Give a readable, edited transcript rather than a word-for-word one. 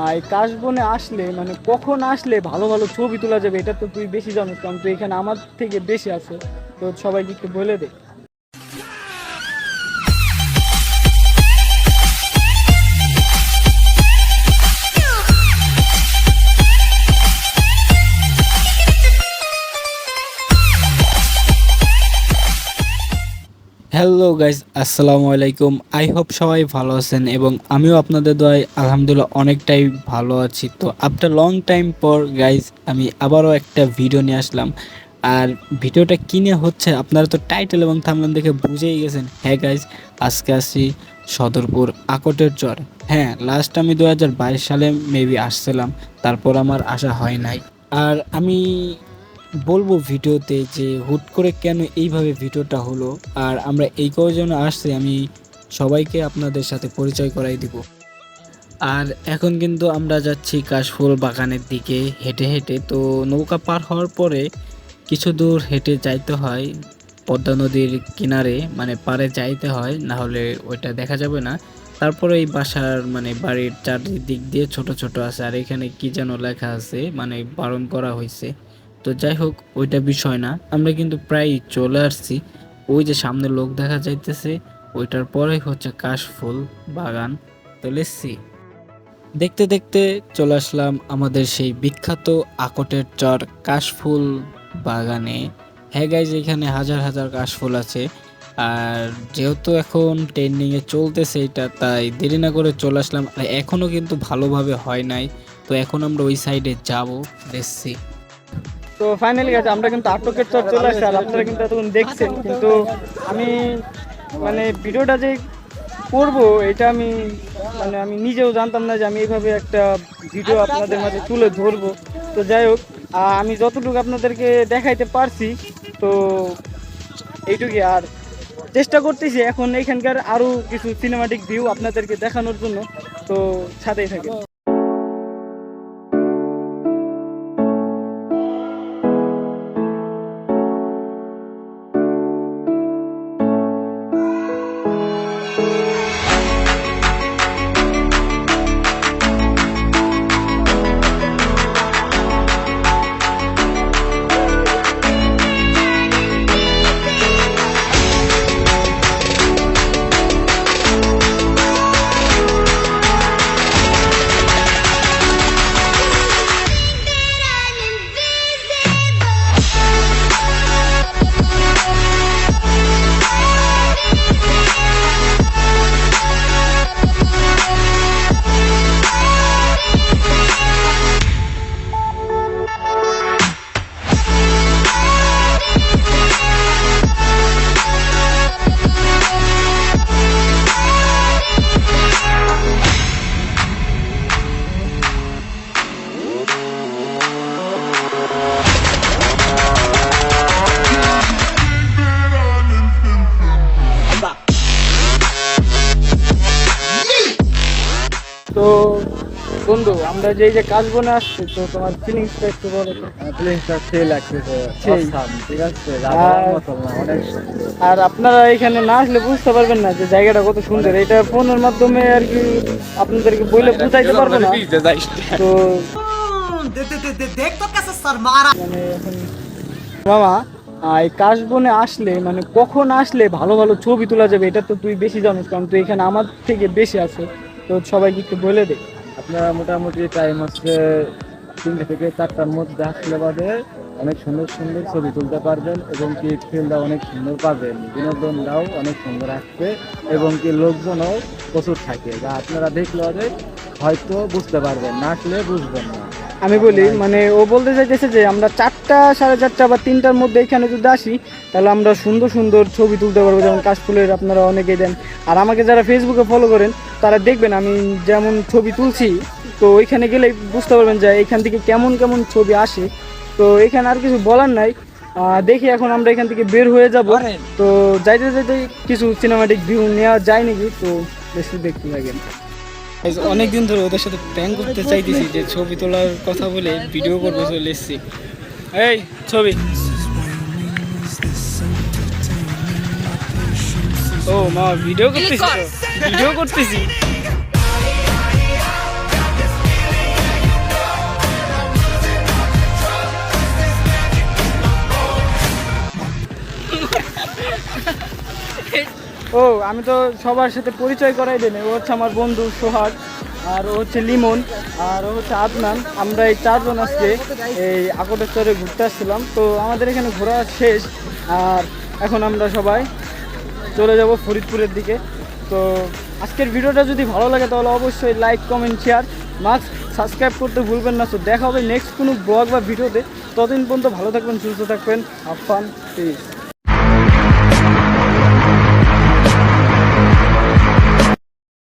এই কাশবনে আসলে মানে কখন আসলে ভালো ভালো ছবি তোলা যাবে এটা তো তুই বেশি জানিস, কারণ তুই এখানে আমার থেকে বেশি আছে। তো সবাইকে একটু বলে দে। হ্যালো গাইজ, আসসালামু আলাইকুম। আই হোপ সবাই ভালো আছেন এবং আমিও আপনাদের দোয়ায় আলহামদুলিল্লাহ অনেকটাই ভালো আছি। তো আফটার লং টাইম পর গাইজ আমি আবারও একটা ভিডিও নিয়ে আসলাম। আর ভিডিওটা কিনে হচ্ছে আপনারা তো টাইটেল এবং থাম্বনেল দেখে বুঝেই গেছেন। হ্যাঁ গাইজ, আজকে আসি সদরপুর আকটের চর। হ্যাঁ, লাস্ট আমি 2022 সালে মেবি আসছিলাম, তারপর আমার আসা হয় নাই। আর আমি বলবো ভিডিওতে যে হুট করে কেন এইভাবে ভিডিওটা হলো, আর আমরা এই কয়জন আসছি আমি সবাইকে আপনাদের সাথে পরিচয় করাই দিব। আর এখন কিন্তু আমরা যাচ্ছি কাশফুল বাগানের দিকে হেঁটে হেঁটে। তো নৌকা পার হওয়ার পরে কিছু দূর হেঁটে যাইতে হয় পদ্মা নদীর কিনারে, মানে পাড়ে যাইতে হয়, না হলে ওইটা দেখা যাবে না। তারপরে এই বাসার মানে বাড়ির চারিদিক দিয়ে ছোট ছোট আছে, আর এখানে কি যেন লেখা আছে, মানে বারণ করা হয়েছে। তো যাই হোক, ওইটা বিষয় না, আমরা কিন্তু প্রায় চলে আসছি। ওই যে সামনে লোক দেখা যাইতেছে, ওইটার পরেই হচ্ছে কাশফুল বাগান। তো লেটস দেখতে দেখতে চলে আসলাম আমাদের সেই বিখ্যাত আকটের চর কাশফুল বাগানে। হ্যাঁ গাইজ, এখানে হাজার হাজার কাশফুল আছে। আর যেহেতু এখন ট্রেন্ডিংয়ে চলতেছে এটা, তাই দেরি না করে চলে আসলাম। আর এখনও কিন্তু ভালোভাবে হয় নাই, তো এখন আমরা ওই সাইডে যাব, দেখছি। তো ফাইনালি গেছে, আমরা কিন্তু আটকের চর চলে আসছি। আর আপনারা কিন্তু এতক্ষণ দেখছেন, কিন্তু আমি মানে ভিডিওটা যে করব এটা আমি মানে আমি নিজেও জানতাম না যে আমি এইভাবে একটা ভিডিও আপনাদের মাঝে তুলে ধরবো। তো যাই হোক, আমি যতটুকু আপনাদেরকে দেখাইতে পারছি তো এইটুকুই। আর চেষ্টা করতেছি এখন এখানকার আরো কিছু সিনেমাটিক ভিউ আপনাদেরকে দেখানোর জন্য। তো সাথেই থাকে। তো বন্ধু, আমরা যে কাশবনে আসছি, তো তোমার ফিলিংসটা একটু বলো তো। ফিলিংসটা সেই লাগতেছে, অসাম, ঠিক আছে, যাবার মতো না, অনেক সুন্দর। আর আপনারা এখানে না আসলে বুঝতে পারবেন না যে জায়গাটা কত সুন্দর। এটা ফোনের মাধ্যমে আর কি আপনাদেরকে বলে বুঝাইতে পারবো না। তো মানে এখন মামা, এই কাশবনে আসলে মানে কখন আসলে ভালো ভালো ছবি তোলা যাবে এটা তো তুই বেশি জানিস, কারণ তুই এখানে আমার থেকে বেশি আছে। তো সবাইকে একটু বলে দে। আপনারা মোটামুটি টাইম হচ্ছে 3টে থেকে 4টার মধ্যে আসলে বাদে অনেক সুন্দর সুন্দর ছবি তুলতে পারবেন, এবং কি ফিল্ডটা অনেক সুন্দর পাবেন, বিনোদনটাও অনেক সুন্দর আসছে, এবং কি লোকজনও প্রচুর থাকে, যা আপনারা দেখলে হয়তো বুঝতে পারবেন, না আসলে বুঝবেন না। আমি বলি মানে ও বলতে চাইতেছে যে আমরা 4টা, 4:30 বা 3টার মধ্যে এখানে যদি আসি তাহলে আমরা সুন্দর সুন্দর ছবি তুলতে পারবো, যেমন কাশফুলের আপনারা অনেকেই দেন। আর আমাকে যারা ফেসবুকে ফলো করেন তারা দেখবেন আমি যেমন ছবি তুলছি, তো ওইখানে গেলে বুঝতে পারবেন যে এখান থেকে কেমন কেমন ছবি আসে। তো এখানে আর কিছু বলার নাই। দেখি এখন আমরা এখান থেকে বের হয়ে যাব। তো যাইতে যাইতে কিছু সিনেমাটিক ভিউ নেওয়া যায় নাকি, তো বেশি দেখতে লাগেন। অনেকদিন ধরে ওদের সাথে প্র্যাঙ্ক করতে চাইতেছি, যে ছবি তোলার কথা বলে ভিডিও করবো, চলে এসেছি। এই ছবি, ও মা, ভিডিও করতেছি, ভিডিও করতেছি। আমি তো সবার সাথে পরিচয় করাই দিই ও হচ্ছে আমার বন্ধু সোহাগ, আর ও হচ্ছে লিমন, আর ও হচ্ছে আদনান। আমরা এই 4 জন আজকে এই আকটের চরে ঘুরতে আসছিলাম। তো আমাদের এখানে ঘোরা শেষ, আর এখন আমরা সবাই চলে যাব ফরিদপুরের দিকে। তো আজকের ভিডিওটা যদি ভালো লাগে তাহলে অবশ্যই like, comment, share, must subscribe করতে ভুলবেন না। তো দেখা হবে নেক্সট কোনো ব্লগ বা ভিডিওতে। ততদিন পর্যন্ত ভালো থাকবেন, সুস্থ থাকবেন, হ্যাভ ফান, পিস।